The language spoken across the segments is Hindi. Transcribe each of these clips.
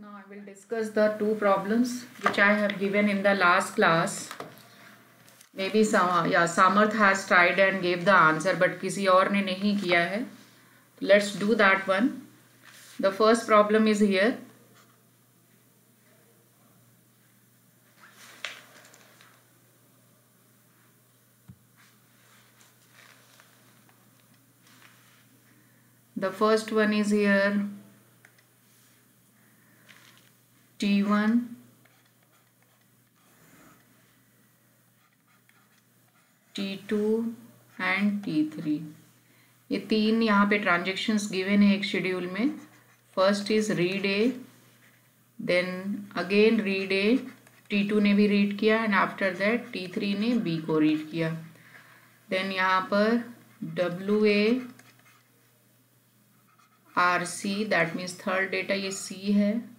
Now I will discuss the two problems which I have given in the last class. Maybe Samarth has tried and gave the answer, but किसी और ने नहीं किया है. Let's do that one. The first problem is here. The first one is here. T1 T2 and T3 ये तीन यहाँ पे ट्रांजेक्शन्स गिवन है एक शेड्यूल में. First is read A, then again read A, T2 ने भी रीड किया एंड आफ्टर दैट T3 ने B को रीड किया. देन यहाँ पर WA RC that means third data ये C है.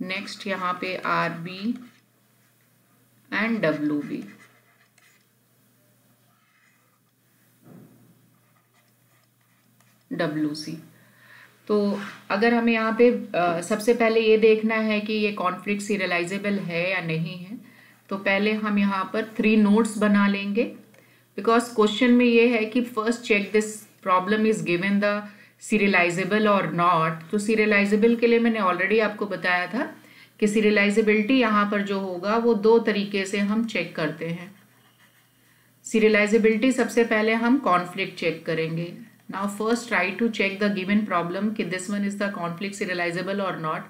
नेक्स्ट यहाँ पे RB एंड WB. WC. तो अगर हमें यहाँ पे सबसे पहले ये देखना है कि ये कॉन्फ्लिक्ट सीरियलाइजेबल है या नहीं है, तो पहले हम यहाँ पर 3 नोट्स बना लेंगे. बिकॉज क्वेश्चन में ये है कि first check this problem is given the serializable और नॉट. तो सीरियलाइजेबल के लिए मैंने ऑलरेडी आपको बताया था कि सीरियलाइजेबिलिटी यहाँ पर जो होगा वो 2 तरीके से हम चेक करते हैं. सीरियलाइजेबिलिटी सबसे पहले हम कॉन्फ्लिक्ट चेक करेंगे. Now first try to check the given problem कि this one is the conflict serializable or not.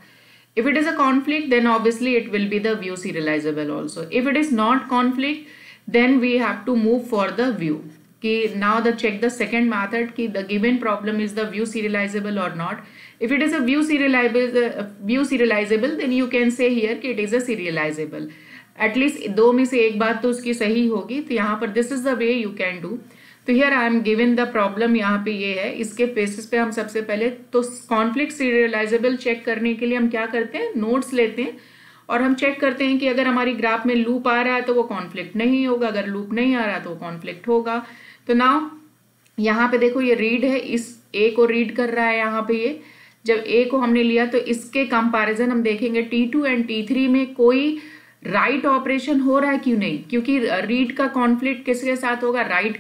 If it is a conflict, then obviously it will be the view serializable also. If it is not conflict, then we have to move for the view. कि now check the second method कि the given problem is the view serializable or not. If it is a view serializable, then you can say here कि it is a serializable. At least 2 में से एक बात तो उसकी सही होगी. तो यहाँ पर this is the way you can do. तो here I am given the problem यहाँ पे ये है. इसके बेसिस पे हम सबसे पहले तो कॉन्फ्लिक्ट सीरियलाइजेबल चेक करने के लिए हम क्या करते हैं, नोट्स लेते हैं और हम चेक करते हैं कि अगर हमारी ग्राफ में लूप आ रहा है तो वो कॉन्फ्लिक्ट नहीं होगा, अगर लूप नहीं आ रहा तो वो कॉन्फ्लिक्ट होगा. तो नाउ यहाँ पे देखो ये रीड है, इस ए को रीड कर रहा है. यहाँ पे ये जब ए को हमने लिया तो इसके कंपैरिजन हम देखेंगे T2 एंड T3 में कोई राइट ऑपरेशन हो रहा है क्यों नहीं, क्योंकि रीड का कॉन्फ्लिक्ट किसके साथ होगा, राइट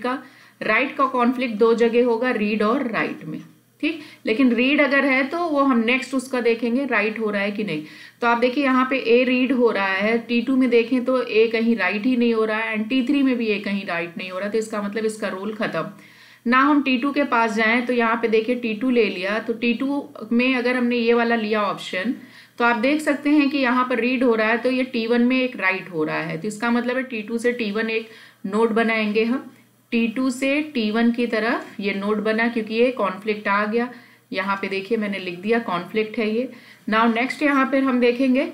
का कॉन्फ्लिक्ट 2 जगह होगा, रीड और राइट में. ठीक, लेकिन रीड अगर है तो वो हम नेक्स्ट उसका देखेंगे राइट हो रहा है कि नहीं. तो आप देखिए यहाँ पे ए रीड हो रहा है, T2 में देखें तो ए कहीं राइट ही नहीं हो रहा है एंड T3 में भी ए कहीं राइट नहीं हो रहा. तो इसका मतलब इसका रोल खत्म. ना हम T2 के पास जाएं तो यहाँ पे देखिए T2 ले लिया. तो T2 में अगर हमने ये वाला लिया ऑप्शन तो आप देख सकते हैं कि यहाँ पर रीड हो रहा है तो ये T1 में एक राइट हो रहा है. तो इसका मतलब है T2 से T1 एक नोड बनाएंगे हम. T2 से T1 की तरफ ये नोड बना क्योंकि ये कॉन्फ्लिक्ट आ गया. यहाँ पे देखिए मैंने लिख दिया कॉन्फ्लिक्ट है ये. नाउ नेक्स्ट यहाँ पर हम देखेंगे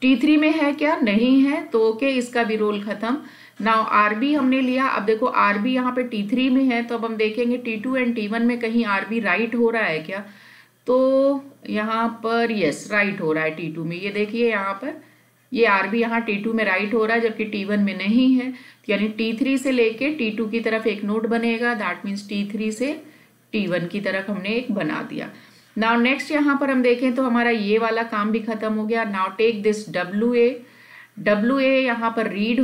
T3 में है क्या, नहीं है तो ओके, इसका भी रोल खत्म. नाउ RB हमने लिया. अब देखो RB यहाँ पे T3 में है तो अब हम देखेंगे T2 एंड T1 में कहीं RB राइट हो रहा है क्या. तो यहाँ पर यस राइट हो रहा है T2 में. ये देखिए यहाँ पर ये RB यहाँ T2 में राइट हो रहा है जबकि T1 में नहीं है. यानी T3 से लेके T2 की तरफ एक नोड बनेगा. दैट मीन्स T3 से T1 की तरफ हमने एक बना दिया. नाउ नेक्स्ट यहाँ पर हम देखें तो हमारा ये वाला काम भी खत्म हो गया. नाउ टेक दिस WA यहाँ पर राइट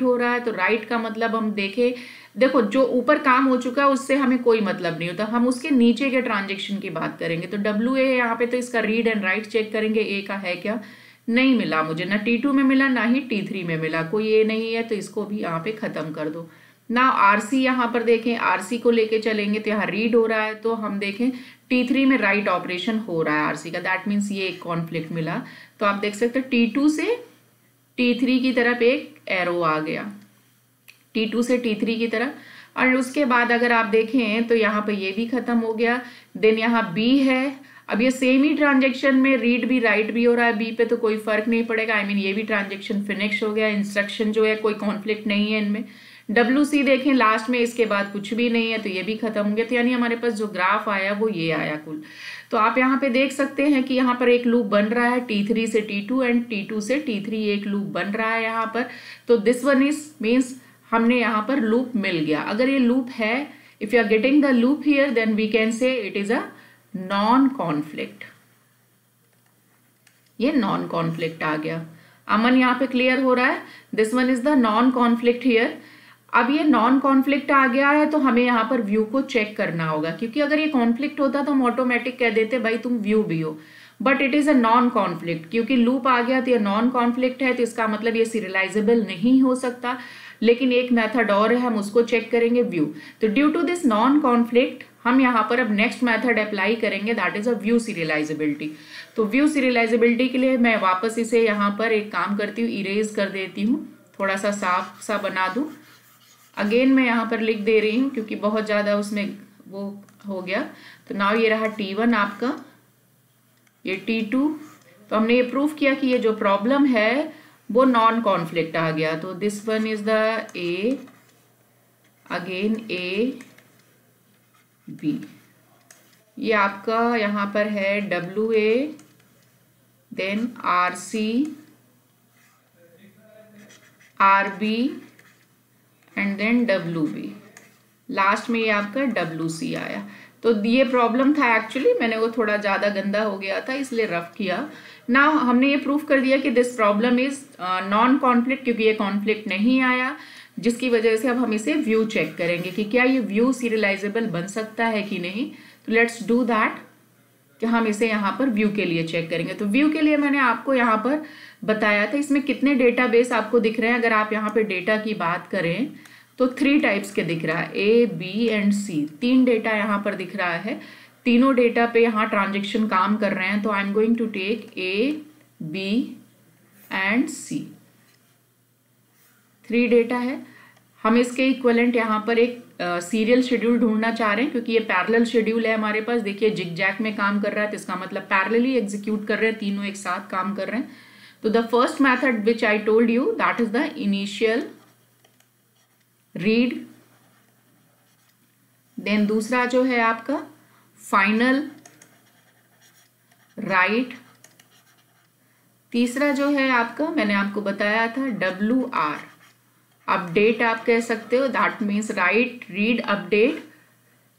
हो रहा है. तो राइट का मतलब हम देखें, देखो जो ऊपर काम हो चुका है उससे हमें कोई मतलब नहीं होता, हम उसके नीचे के ट्रांजेक्शन की बात करेंगे. तो WA यहाँ पे तो इसका रीड एंड राइट चेक करेंगे. ए का है क्या, नहीं मिला मुझे, ना T2 में मिला ना ही T3 में मिला, कोई ए नहीं है तो इसको भी यहाँ पे खत्म कर दो. ना RC यहाँ पर देखें, RC को लेके चलेंगे तो यहाँ रीड हो रहा है तो हम देखें T3 में राइट ऑपरेशन हो रहा है RC का. दैट मीन्स ये एक कॉन्फ्लिक्ट मिला. तो आप देख सकते हो T2 से T3 की तरफ एक एरो आ गया, T2 से T3 की तरफ. और उसके बाद अगर आप देखें तो यहाँ पे ये भी खत्म हो गया. देन यहाँ B है. अब ये सेम ही ट्रांजेक्शन में रीड भी राइट भी हो रहा है B पे तो कोई फर्क नहीं पड़ेगा. आई मीन ये भी ट्रांजेक्शन फिनिश हो गया. इंस्ट्रक्शन जो है कोई कॉन्फ्लिक्ट नहीं है इनमें. WC देखें लास्ट में, इसके बाद कुछ भी नहीं है तो ये भी खत्म हो गया. तो यानी हमारे पास जो ग्राफ आया वो ये आया कुल. तो आप यहाँ पे देख सकते हैं कि यहाँ पर एक लूप बन रहा है T3 से T2 एंड T2 से T3 एक लूप बन रहा है यहाँ पर. तो दिस वन इज मीन्स हमने यहाँ पर लूप मिल गया. अगर ये लूप है, if you are getting the loop here then we can say it is a non conflict, ये नॉन कॉन्फ्लिक्ट आ गया। अमन यहाँ पे क्लियर हो रहा है? This one is the non conflict here. अब ये नॉन कॉन्फ्लिक्ट आ गया है तो हमें यहाँ पर व्यू को चेक करना होगा, क्योंकि अगर ये कॉन्फ्लिक्ट होता तो हम ऑटोमेटिक कह देते भाई तुम व्यू भी हो, but it is a non conflict. क्योंकि लूप आ गया तो ये नॉन कॉन्फ्लिक्ट है, तो इसका मतलब ये सीरियलाइजेबल नहीं हो सकता। लेकिन एक मेथड और है, हम उसको चेक करेंगे, व्यू। तो due to this non conflict हम यहाँ पर अब नेक्स्ट मेथड अप्लाई करेंगे, that is a view serializability. तो व्यू सीरियलाइजेबिलिटी के लिए मैं वापस इसे यहाँ पर एक काम करती हूँ, इरेज कर देती हूँ, थोड़ा सा साफ सा बना दूँ। अगेन मैं यहाँ पर लिख दे रही हूँ क्योंकि बहुत ज़्यादा उसमें वो हो गया। तो नाउ ये रहा T1 आपका, ये T2। तो हमने ये प्रूफ किया कि ये जो प्रॉब्लम है वो नॉन कॉन्फ्लिक्ट आ गया। तो this one is the A, again A B, ये आपका यहाँ पर है WA, then RC, RB and then WB, last में ये आपका WC आया। तो ये प्रॉब्लम था एक्चुअली, मैंने वो थोड़ा ज़्यादा गंदा हो गया था इसलिए रफ किया। ना हमने ये प्रूफ कर दिया कि this problem is non conflict, क्योंकि ये कॉन्फ्लिक्ट नहीं आया, जिसकी वजह से अब हम इसे व्यू चेक करेंगे कि क्या ये व्यू सीरियलाइजेबल बन सकता है कि नहीं। तो लेट्स डू दैट, कि हम इसे यहाँ पर व्यू के लिए चेक करेंगे। तो व्यू के लिए मैंने आपको यहाँ पर बताया था, इसमें कितने डेटाबेस आपको दिख रहे हैं। अगर आप यहाँ पे डेटा की बात करें तो 3 टाइप्स के दिख रहा है, A, B and C। 3 data यहाँ पर दिख रहा है, तीनों डेटा पे यहाँ ट्रांजेक्शन काम कर रहे हैं। तो I am going to take A, B and C, 3 data है। हम इसके इक्विवेलेंट यहाँ पर एक सीरियल शेड्यूल ढूंढना चाह रहे हैं, क्योंकि ये पैरेलल शेड्यूल है हमारे पास। देखिए जिग-जैग में काम कर रहा है, तो इसका मतलब पैरेलली एग्जीक्यूट कर रहे हैं, तीनों एक साथ काम कर रहे हैं। तो the first method which I told you, that is the initial read, then दूसरा जो है आपका फाइनल राइट, तीसरा जो है आपका मैंने आपको बताया था WR, अपडेट आप कह सकते हो, that means right read update,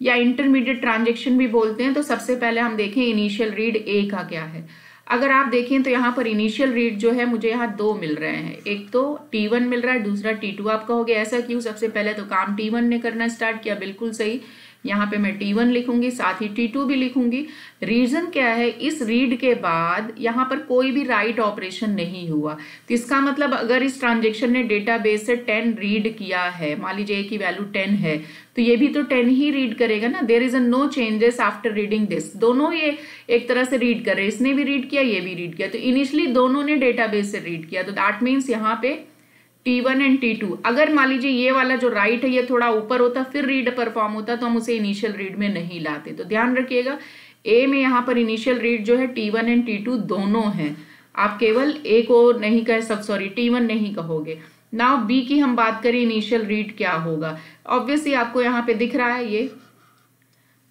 या इंटरमीडिएट ट्रांजेक्शन भी बोलते हैं। तो सबसे पहले हम देखें इनिशियल रीड A का क्या है। अगर आप देखें तो यहाँ पर इनिशियल रीड जो है मुझे यहाँ 2 मिल रहे हैं, एक तो T1 मिल रहा है, दूसरा T2 आपका हो गया। ऐसा क्यों? सबसे पहले तो काम T1 ने करना स्टार्ट किया, बिल्कुल सही। यहाँ पे मैं T1 लिखूंगी, साथ ही T2 भी लिखूंगी। रीजन क्या है, इस रीड के बाद यहाँ पर कोई भी राइट ऑपरेशन नहीं हुआ। तो इसका मतलब अगर इस ट्रांजेक्शन ने डेटाबेस से 10 रीड किया है, मान लीजिए A की वैल्यू 10 है, तो ये भी तो 10 ही रीड करेगा ना। There is a no changes after reading this. दोनों ये एक तरह से रीड कर रहे हैं, इसने भी रीड किया, ये भी रीड किया। तो इनिशियली दोनों ने डेटाबेस से रीड किया, तो दैट मीन्स यहाँ पे T1 एंड T2। अगर मान लीजिए ये वाला जो राइट है ये थोड़ा ऊपर होता, फिर रीड परफॉर्म होता, तो हम उसे इनिशियल रीड में नहीं लाते। तो ध्यान रखिएगा, A में यहाँ पर इनिशियल रीड जो है T1 एंड T2 दोनों हैं। आप केवल A को नहीं कह सकते, सॉरी T1 नहीं कहोगे। नाउ B की हम बात करें, इनिशियल रीड क्या होगा। ऑब्वियसली आपको यहाँ पे दिख रहा है ये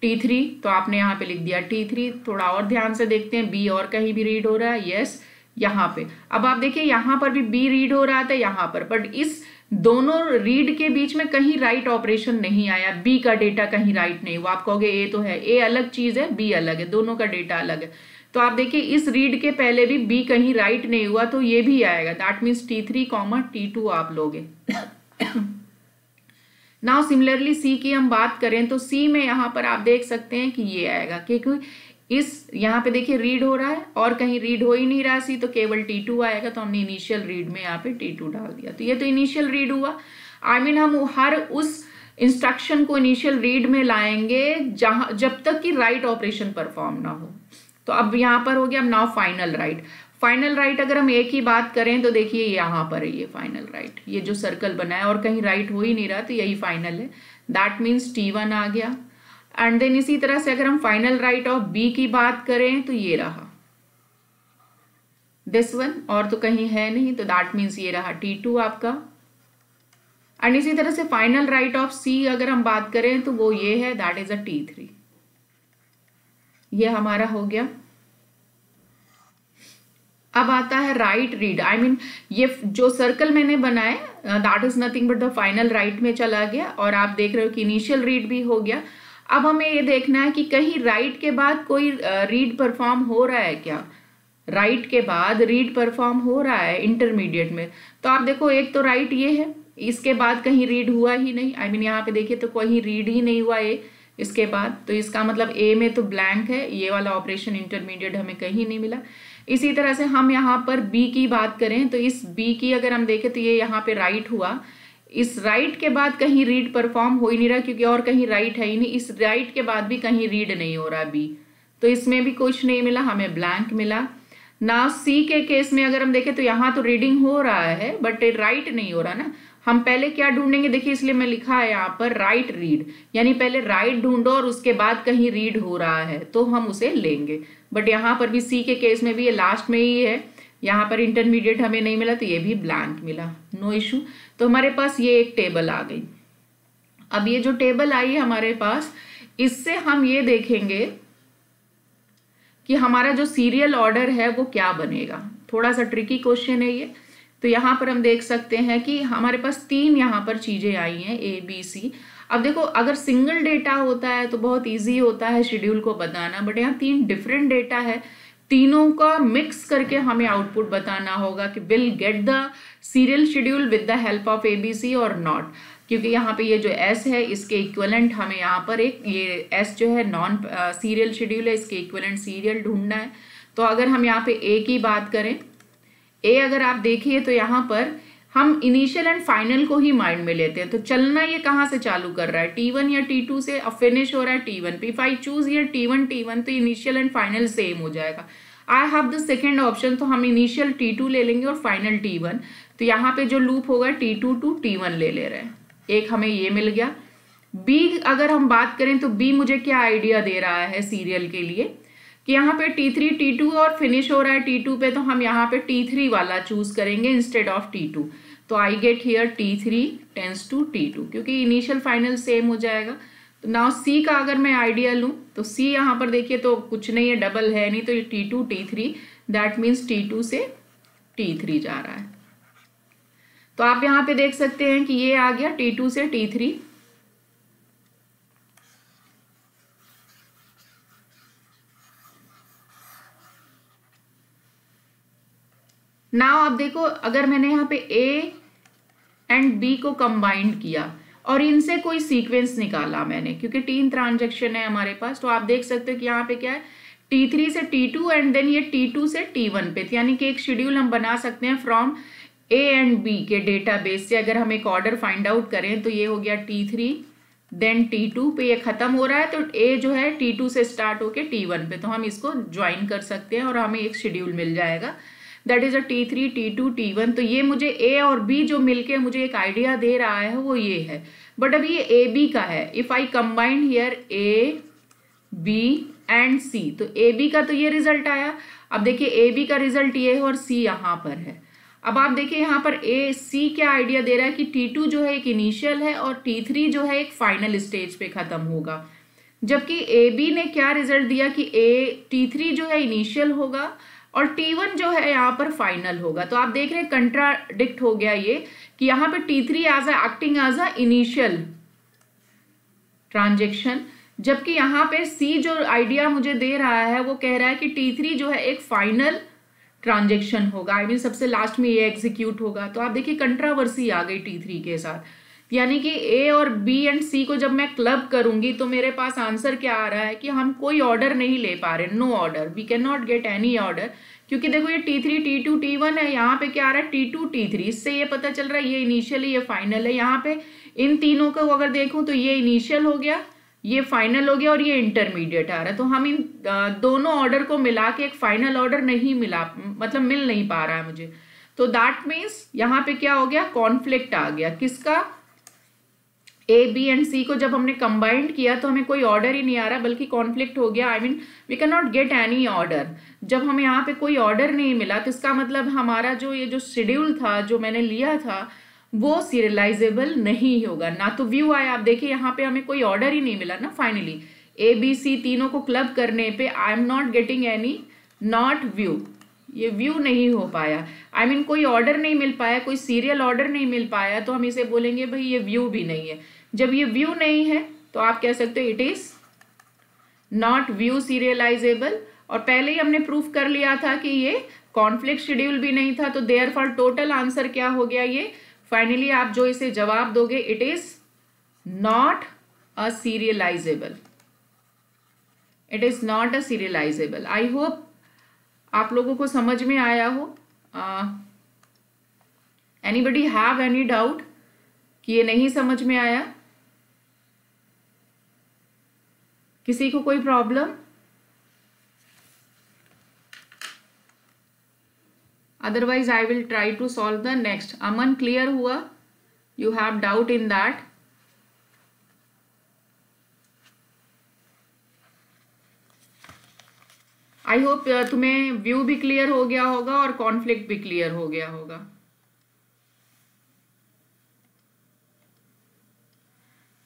T3, तो आपने यहाँ पे लिख दिया T3। थोड़ा और ध्यान से देखते हैं, B और कहीं भी रीड हो रहा है, यस यहाँ पे। अब आप देखिए यहाँ पर भी B रीड हो रहा था यहाँ पर, बट इस दोनों रीड के बीच में कहीं राइट ऑपरेशन नहीं आया, B का डेटा कहीं राइट नहीं हुआ। आप कहोगे A तो है, A अलग चीज है, B अलग है, दोनों का डेटा अलग है। तो आप देखिए इस रीड के पहले भी B कहीं राइट नहीं हुआ, तो ये भी आएगा, दैट मीन्स T3, T2 आप लोगे। नाउ सिमिलरली C की हम बात करें तो C में यहाँ पर आप देख सकते हैं कि ये आएगा, क्योंकि इस यहाँ पे देखिए रीड हो रहा है और कहीं रीड हो ही नहीं रहा C, तो केवल T2 आएगा। तो हमने इनिशियल रीड में यहाँ पे T2 डाल दिया, तो ये तो इनिशियल रीड हुआ। आई मीन हम हर उस इंस्ट्रक्शन को इनिशियल रीड में लाएंगे जहां जब तक कि राइट ऑपरेशन परफॉर्म ना हो। तो अब यहाँ पर हो गया। अब now final right. Final right अगर हम एक ही बात करें तो देखिए यहाँ पर है ये फाइनल राइट, ये जो सर्कल बना है और कहीं राइट हो ही नहीं रहा, तो यही फाइनल है, दैट मीन्स T1 आ गया। एंड देन इसी तरह से अगर हम फाइनल राइट ऑफ B की बात करें तो ये रहा दिस वन, और तो कहीं है नहीं, तो दैट मीन्स ये रहा T2 आपका। एंड इसी तरह से फाइनल राइट ऑफ C अगर हम बात करें तो वो ये है, दैट इज अ T3। ये हमारा हो गया। अब आता है राइट रीड। आई मीन ये जो सर्कल मैंने बनाए that is nothing but the final right में चला गया, और आप देख रहे हो कि इनिशियल रीड भी हो गया। अब हमें ये देखना है कि कहीं राइट के बाद कोई रीड परफॉर्म हो रहा है क्या, राइट के बाद रीड परफॉर्म हो रहा है इंटरमीडिएट में। तो आप देखो एक तो राइट ये है, इसके बाद कहीं रीड हुआ ही नहीं, आई मीन यहाँ पे देखिए तो कहीं रीड ही नहीं हुआ ए इसके बाद, तो इसका मतलब ए में तो ब्लैंक है, ये वाला ऑपरेशन इंटरमीडिएट हमें कहीं नहीं मिला। इसी तरह से हम यहाँ पर बी की बात करें तो इस बी की अगर हम देखें तो ये यहाँ पे राइट हुआ, इस राइट के बाद कहीं रीड परफॉर्म हो ही नहीं रहा क्योंकि और कहीं राइट है ही नहीं, इस राइट के बाद भी कहीं रीड नहीं हो रहा बी, तो इसमें भी कुछ नहीं मिला, हमें ब्लैंक मिला। ना सी के केस में अगर हम देखें तो यहाँ तो रीडिंग हो रहा है बट राइट नहीं हो रहा ना, हम पहले क्या ढूंढेंगे, देखिए इसलिए मैं लिखा है यहाँ पर राइट रीड, यानी पहले राइट ढूंढो और उसके बाद कहीं रीड हो रहा है तो हम उसे लेंगे। बट यहाँ पर भी सी के केस में भी ये लास्ट में ही है, यहाँ पर इंटरमीडिएट हमें नहीं मिला तो ये भी ब्लैंक मिला, नो इशू। तो हमारे पास ये एक टेबल आ गई। अब ये जो टेबल आई है हमारे पास, इससे हम ये देखेंगे कि हमारा जो सीरियल ऑर्डर है वो क्या बनेगा। थोड़ा सा ट्रिकी क्वेश्चन है ये। तो यहाँ पर हम देख सकते हैं कि हमारे पास 3 यहाँ पर चीजें आई हैं ए बी सी। अब देखो अगर सिंगल डेटा होता है तो बहुत इजी होता है शेड्यूल को बताना, बट यहाँ 3 डिफरेंट डेटा है, तीनों का मिक्स करके हमें आउटपुट बताना होगा कि will get the serial schedule with the help of ABC और नॉट, क्योंकि यहाँ पे ये जो एस है इसके इक्विवेलेंट हमें यहाँ पर एक ये एस जो है नॉन सीरियल शेड्यूल है, इसके इक्विवेलेंट सीरियल ढूंढना है। तो अगर हम यहाँ पे ए की बात करें, ए अगर आप देखिए तो यहाँ पर हम इनिशियल एंड फाइनल को ही माइंड में लेते हैं। तो चलना ये कहाँ से चालू कर रहा है, T1 या T2 से, अब फिनिश हो रहा है T1 पे। इफ आई चूज ये T1 तो इनिशियल एंड फाइनल सेम हो जाएगा। I have the second option, तो हम इनिशियल T2 ले लेंगे और फाइनल T1। तो यहाँ पे जो लूप होगा T2 टू T1 ले ले रहे हैं, एक हमें ये मिल गया। बी अगर हम बात करें तो बी मुझे क्या आइडिया दे रहा है सीरियल के लिए कि यहाँ पे T3 T2 और फिनिश हो रहा है T2 पे, तो हम यहाँ पे T3 वाला चूज करेंगे इंस्टेड ऑफ T2। तो I get here T3 tends to T2 क्योंकि इनिशियल फाइनल सेम हो जाएगा। तो नाउ सी का अगर मैं आइडिया लूँ तो सी यहाँ पर देखिए तो कुछ नहीं है, डबल है नहीं, तो ये T2 T3, that means T2 से T3 जा रहा है। तो आप यहाँ पे देख सकते हैं कि ये आ गया T2 से T3। नाउ आप देखो अगर मैंने यहाँ पे ए एंड बी को कंबाइंड किया और इनसे कोई सीक्वेंस निकाला मैंने, क्योंकि 3 ट्रांजैक्शन है हमारे पास, तो आप देख सकते हो कि यहाँ पे क्या है T3 से T2 एंड देन ये T2 से T1 पे, यानी कि एक शेड्यूल हम बना सकते हैं फ्रॉम ए एंड बी के डेटाबेस से। अगर हम एक ऑर्डर फाइंड आउट करें तो ये हो गया T3 देन T2 पे ये खत्म हो रहा है, तो ए जो है T2 से स्टार्ट होके T1 पे, तो हम इसको ज्वाइन कर सकते हैं और हमें एक शेड्यूल मिल जाएगा, that is a T3 T2 T1। तो ये मुझे ए और बी जो मिलके मुझे एक आइडिया दे रहा है वो ये है, बट अभी ये ए बी का है। If I combine here A B and C, तो ए बी का तो ये रिजल्ट आया। अब देखिए ए बी का रिजल्ट ये है और सी यहाँ पर है। अब आप देखिए यहाँ पर ए सी क्या आइडिया दे रहा है कि T2 जो है एक इनिशियल है और T3 जो है एक फाइनल स्टेज पे खत्म होगा, जबकि ए बी ने क्या रिजल्ट दिया कि T3 जो है इनिशियल होगा और T1 जो है यहाँ पर फाइनल होगा। तो आप देख रहे हैं कंट्राडिक्ट हो गया ये कि यहाँ पे T3 as acting as a initial transaction, जबकि यहाँ पे C जो आइडिया मुझे दे रहा है वो कह रहा है कि T3 जो है एक फाइनल ट्रांजेक्शन होगा, आई मीन सबसे लास्ट में ये एग्जीक्यूट होगा। तो आप देखिए कंट्रावर्सी आ गई T3 के साथ, यानी कि ए और बी एंड सी को जब मैं क्लब करूंगी तो मेरे पास आंसर क्या आ रहा है कि हम कोई ऑर्डर नहीं ले पा रहे, no order, we can not get any order, क्योंकि देखो ये T3 T2 T1 है, यहाँ पे क्या आ रहा है T2 T3, इससे ये पता चल रहा है ये इनिशियल है ये फाइनल है। यहाँ पे इन तीनों को अगर देखूं तो ये इनिशियल हो गया, ये फाइनल हो गया और ये इंटरमीडिएट आ रहा है। तो हम इन दोनों ऑर्डर को मिला के एक फाइनल ऑर्डर नहीं मिला, मतलब मिल नहीं पा रहा है मुझे। तो दैट मीन्स यहाँ पे क्या हो गया, कॉन्फ्लिक्ट आ गया, किसका, ए बी एंड सी को जब हमने कंबाइंड किया तो हमें कोई ऑर्डर ही नहीं आ रहा बल्कि कॉन्फ्लिक्ट हो गया, I mean we can not get any order. जब हमें यहाँ पे कोई ऑर्डर नहीं मिला तो इसका मतलब हमारा जो ये जो शेड्यूल था जो मैंने लिया था वो सीरियलाइजेबल नहीं होगा ना। तो व्यू आया, आप देखिए यहाँ पे हमें कोई ऑर्डर ही नहीं मिला ना, फाइनली ए बी सी तीनों को क्लब करने पे I am not getting any not view, ये व्यू नहीं हो पाया, आई मीन कोई ऑर्डर नहीं मिल पाया, कोई सीरियल ऑर्डर नहीं मिल पाया, तो हम इसे बोलेंगे भाई ये व्यू भी नहीं है। जब ये व्यू नहीं है तो आप कह सकते हो it is not view serialisable, और पहले ही हमने प्रूफ कर लिया था कि ये कॉन्फ्लिक्ट शेड्यूल भी नहीं था, तो देयरफॉर टोटल आंसर क्या हो गया ये, फाइनली आप जो इसे जवाब दोगे, it is not a serialisable, it is not a serialisable. I hope आप लोगों को समझ में आया हो। एनीबडी हैव एनी डाउट कि ये नहीं समझ में आया? किसी को कोई problem? Otherwise I will try to solve the next. Aman, clear हुआ? You have doubt in that? I hope तुम्हें व्यू भी क्लियर हो गया होगा और कॉन्फ्लिक्ट भी क्लियर हो गया होगा।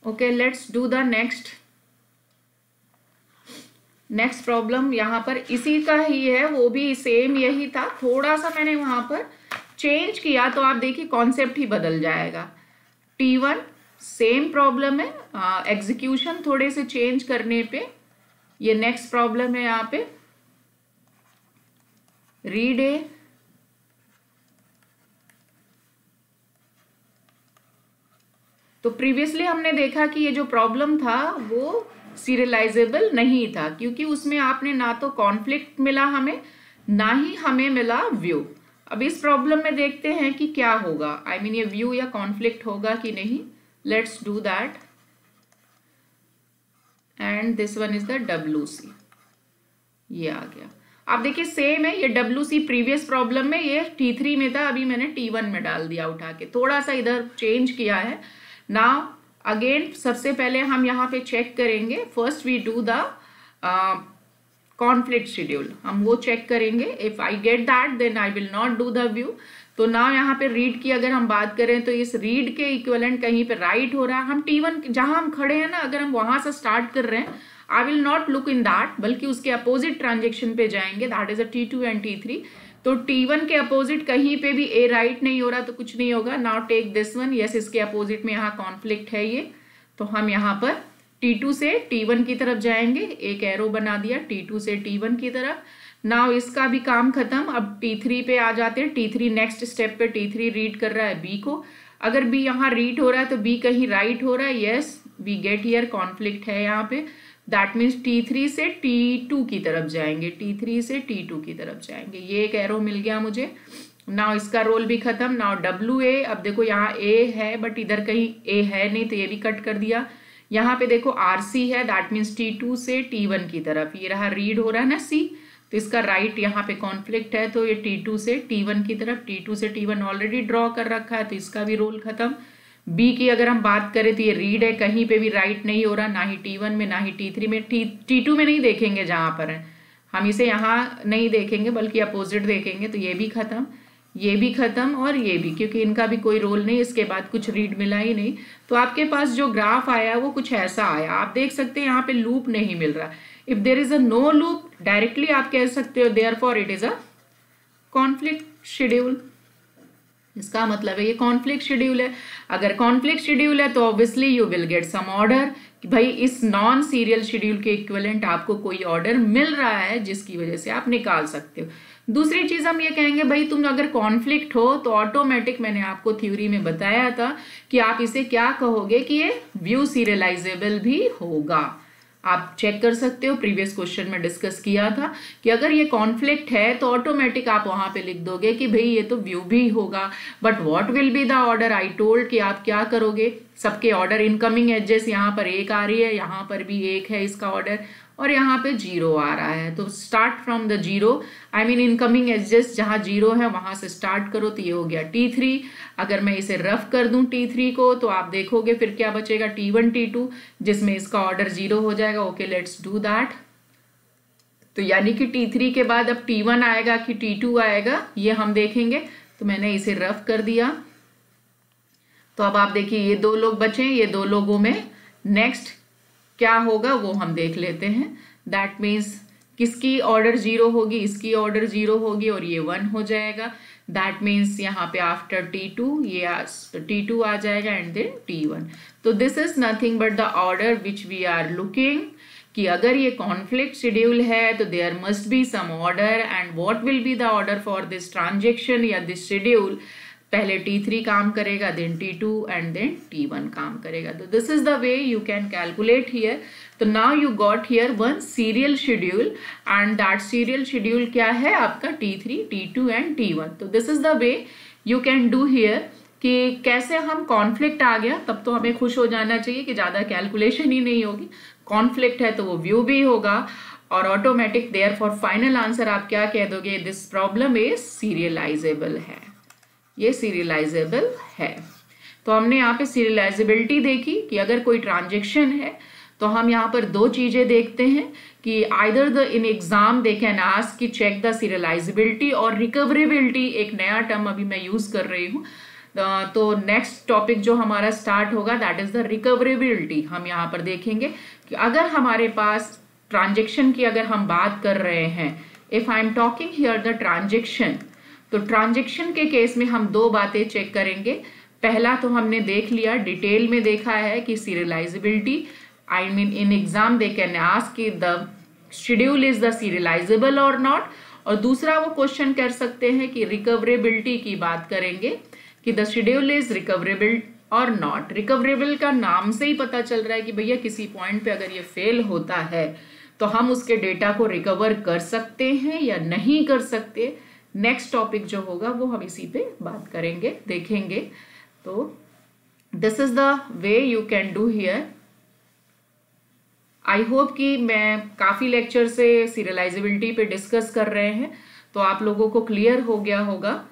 Okay, let's do the next problem. यहां पर इसी का ही है, वो भी सेम यही था, थोड़ा सा मैंने वहां पर चेंज किया, तो आप देखिए कॉन्सेप्ट ही बदल जाएगा। T1 सेम प्रॉब्लम है, एग्जीक्यूशन थोड़े से चेंज करने पे ये नेक्स्ट प्रॉब्लम है। यहाँ पे रीड ए, तो प्रीवियसली हमने देखा कि ये जो प्रॉब्लम था वो सीरियलाइजेबल नहीं था, क्योंकि उसमें आपने ना तो कॉन्फ्लिक्ट मिला हमें, ना ही हमें मिला व्यू। अब इस प्रॉब्लम में देखते हैं कि क्या होगा, आई मीन ये व्यू या कॉन्फ्लिक्ट होगा कि नहीं। Let's do that, and this one is the WC, ये आ गया। आप देखिए सेम है, ये WC प्रीवियस प्रॉब्लम में ये T3 में था, अभी मैंने T1 में डाल दिया उठा के, थोड़ा सा इधर चेंज किया है। नाउ अगेन सबसे पहले हम यहाँ पे चेक करेंगे, first we do the conflict schedule, हम वो चेक करेंगे। If I get that then I will not do the view. तो नाउ यहाँ पे रीड की अगर हम बात करें तो इस रीड के इक्विवेलेंट कहीं पे राइट हो रहा है। हम T1 जहां हम खड़े हैं ना, अगर हम वहां से स्टार्ट कर रहे हैं, आई will not look in that, बल्कि उसके अपोजिट ट्रांजेक्शन पे जाएंगे, that is a T2 and T3। तो T1 के अपोजिट कहीं पे भी A राइट नहीं हो रहा तो कुछ नहीं होगा। Now take this one, yes इसके अपोजिट में यहाँ कॉन्फ्लिक्ट है ये, तो हम यहाँ पर T2 से T1 की तरफ जाएंगे, एक एरो बना दिया T2 से T1 की तरफ। नाउ इसका भी काम खत्म, अब T3 पे आ जाते हैं। T3 नेक्स्ट स्टेप पे T3 रीड कर रहा है B को, अगर B यहाँ रीड हो रहा है तो B कहीं राइट हो रहा है, yes we get here conflict है यहाँ पे, दैट मीन्स T3 से T2 की तरफ जाएंगे, T3 से T2 की तरफ जाएंगे, ये एक एरो मिल गया मुझे। नाउ इसका रोल भी खत्म। नाउ WA, अब देखो यहाँ A है बट इधर कहीं A है नहीं, तो ये भी कट कर दिया। यहाँ पे देखो RC है, दैट मीन्स T2 से T1 की तरफ, ये रहा रीड हो रहा है ना C, तो इसका राइट यहाँ पे कॉन्फ्लिक्ट है, तो ये T2 से T1 की तरफ, T2 से T1 ऑलरेडी ड्रॉ कर रखा है, तो इसका भी रोल खत्म। B की अगर हम बात करें तो ये रीड है, कहीं पे भी राइट नहीं हो रहा, ना ही T1 में ना ही T3 में, T2 में नहीं देखेंगे जहां पर है, हम इसे यहाँ नहीं देखेंगे बल्कि अपोजिट देखेंगे, तो ये भी खत्म, ये भी खत्म और ये भी, क्योंकि इनका भी कोई रोल नहीं, इसके बाद कुछ रीड मिला ही नहीं। तो आपके पास जो ग्राफ आया वो कुछ ऐसा आया, आप देख सकते हैं यहाँ पे लूप नहीं मिल रहा। If there is a no loop, directly आप कह सकते हो therefore it is a conflict schedule, इसका मतलब है ये कॉन्फ्लिक्ट शेड्यूल है। अगर कॉन्फ्लिक्ट शेड्यूल है तो obviously you will get some order, कि भाई इस नॉन सीरियल शेड्यूल के इक्विवेलेंट आपको कोई ऑर्डर मिल रहा है जिसकी वजह से आप निकाल सकते हो। दूसरी चीज हम ये कहेंगे, भाई तुम अगर कॉन्फ्लिक्ट हो तो ऑटोमेटिक, मैंने आपको थ्योरी में बताया था कि आप इसे क्या कहोगे कि ये व्यू सीरियलाइजेबल भी होगा। आप चेक कर सकते हो, प्रीवियस क्वेश्चन में डिस्कस किया था कि अगर ये कॉन्फ्लिक्ट है तो ऑटोमेटिक आप वहां पे लिख दोगे कि भाई ये तो व्यू भी होगा, but what will be the order, I told कि आप क्या करोगे, सबके ऑर्डर इनकमिंग एजेस यहाँ पर 1 आ रही है, यहाँ पर भी 1 है इसका ऑर्डर, और यहाँ पे 0 आ रहा है, तो start from the 0, I mean incoming edges जहाँ 0 है वहां से स्टार्ट करो, तो ये हो गया T3। अगर मैं इसे रफ कर दूं T3 को तो आप देखोगे फिर क्या बचेगा, T1 T2, जिसमें इसका ऑर्डर 0 हो जाएगा। Okay, let's do that. तो यानी कि T3 के बाद अब T1 आएगा कि T2 आएगा, ये हम देखेंगे। तो मैंने इसे रफ कर दिया, तो अब आप देखिए ये 2 लोग बचे, ये 2 लोगों में नेक्स्ट क्या होगा वो हम देख लेते हैं। दैट मीन्स किसकी ऑर्डर 0 होगी, इसकी ऑर्डर 0 होगी और ये 1 हो जाएगा। दैट मीन्स यहाँ पे आफ्टर T2 ये T2 आ जाएगा एंड देन T1। तो this is nothing but the order which we are looking कि अगर ये कॉन्फ्लिक्ट शेड्यूल है तो there must be some order, and what will be the order for this transaction या दिस शेड्यूल। पहले T3 काम करेगा, then T2 and then T1 काम करेगा। तो this is the way you can calculate here. तो now you got here one serial schedule, and that serial schedule क्या है आपका T3, T2 एंड T1। तो this is the way you can do here कि कैसे हम कॉन्फ्लिक्ट आ गया तब तो हमें खुश हो जाना चाहिए कि ज़्यादा कैलकुलेशन ही नहीं होगी। कॉन्फ्लिक्ट है तो वो व्यू भी होगा और ऑटोमेटिक, देयरफॉर फाइनल आंसर आप क्या कह दोगे, दिस प्रॉब्लम इज सीरियलाइजेबल है, ये सीरियलाइजेबल है। तो हमने यहाँ पे सीरियलाइजेबिलिटी देखी कि अगर कोई ट्रांजेक्शन है तो हम यहाँ पर दो चीजें देखते हैं कि either the in exam they can ask कि चेक द सीरियलाइजेबिलिटी, और रिकवरेबिलिटी एक नया टर्म अभी मैं यूज कर रही हूँ। तो नेक्स्ट टॉपिक जो हमारा स्टार्ट होगा दैट इज द रिकवरेबिलिटी। हम यहाँ पर देखेंगे कि अगर हमारे पास ट्रांजेक्शन की अगर हम बात कर रहे हैं, if I am talking here the transaction, तो ट्रांजेक्शन के केस में हम दो बातें चेक करेंगे। पहला तो हमने देख लिया, डिटेल में देखा है कि serializability, I mean in exam they can ask कि the schedule is the serializable और नॉट। और दूसरा वो क्वेश्चन कर सकते हैं कि रिकवरेबिलिटी की बात करेंगे कि द शेड्यूल इज रिकवरेबल और नॉट। रिकवरेबल का नाम से ही पता चल रहा है कि भैया किसी पॉइंट पे अगर ये फेल होता है तो हम उसके डेटा को रिकवर कर सकते हैं या नहीं कर सकते। नेक्स्ट टॉपिक जो होगा वो हम इसी पे बात करेंगे, देखेंगे। तो this is the way you can do here. I hope कि मैं काफ़ी लेक्चर से सीरियलाइजेबिलिटी पे डिस्कस कर रहे हैं तो आप लोगों को क्लियर हो गया होगा